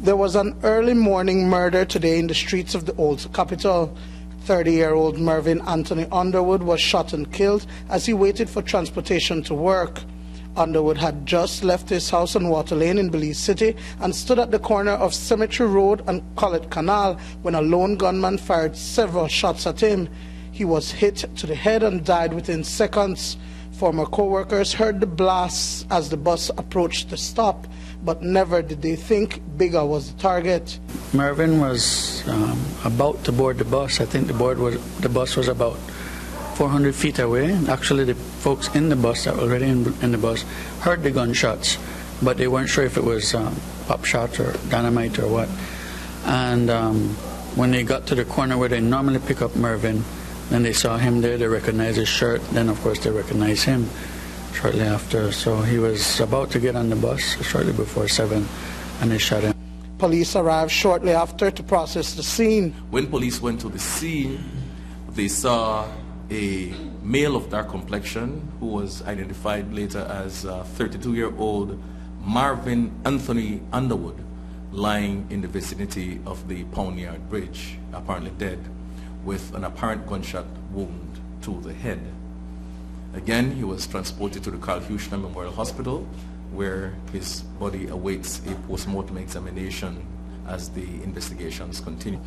There was an early morning murder today in the streets of the old capital. 30-year-old Mervin Anthony Underwood was shot and killed as he waited for transportation to work. Underwood had just left his house on Water Lane in Belize City and stood at the corner of Cemetery Road and Collett Canal when a lone gunman fired several shots at him. He was hit to the head and died within seconds. Former co-workers heard the blasts as the bus approached the stop, but never did they think Bigger was the target. Mervin was about to board the bus. I think the bus was about 400 feet away. Actually, the folks in the bus that were already in the bus heard the gunshots, but they weren't sure if it was pop shot or dynamite or what. And when they got to the corner where they normally pick up Mervin, then they saw him there, they recognized his shirt, then of course they recognized him shortly after. So he was about to get on the bus shortly before 7, and they shot him. Police arrived shortly after to process the scene. When police went to the scene, they saw a male of dark complexion who was identified later as 32-year-old Mervin Anthony Underwood, lying in the vicinity of the Pound Yard Bridge, apparently dead, with an apparent gunshot wound to the head. Again, he was transported to the Carl Houston Memorial Hospital, where his body awaits a post-mortem examination as the investigations continue.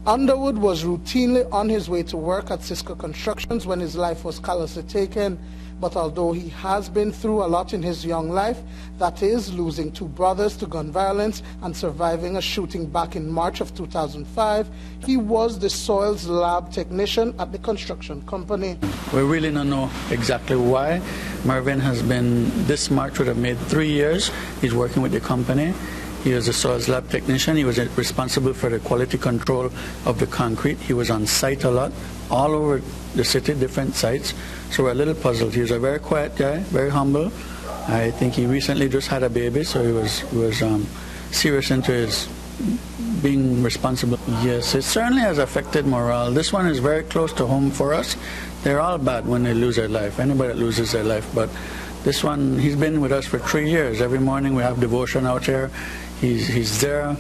Underwood was routinely on his way to work at Cisco Constructions when his life was callously taken. But although he has been through a lot in his young life, that is, losing 2 brothers to gun violence and surviving a shooting back in March of 2005, he was the soils lab technician at the construction company. We really don't know exactly why. Mervin has been, this March would have made 3 years. He's working with the company. He was a soils lab technician. He was responsible for the quality control of the concrete. He was on site a lot, all over the city, different sites. So we're a little puzzled. He was a very quiet guy, very humble. I think he recently just had a baby, so he was serious into his being responsible. Yes, it certainly has affected morale. This one is very close to home for us. They're all bad when they lose their life, anybody that loses their life. But this one, he's been with us for 3 years. Every morning we have devotion out here. He's there.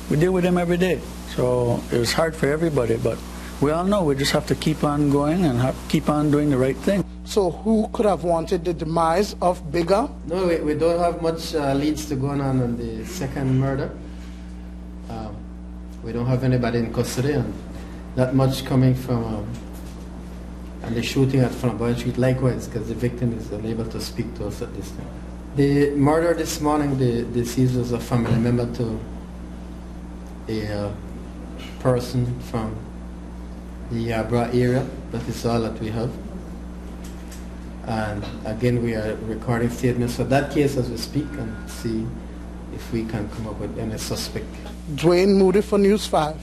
We deal with him every day. So it was hard for everybody, but we all know we just have to keep on going and keep on doing the right thing. So who could have wanted the demise of Bigger? No, we don't have much leads to go on the second murder. We don't have anybody in custody, and not much coming from and the shooting at Flamboyant Street likewise, because the victim is unable to speak to us at this time. The murder this morning, the deceased was a family member to a person from the Abra area. That is all that we have. And again, we are recording statements for that case as we speak and see if we can come up with any suspect. Dwayne Moody for News 5.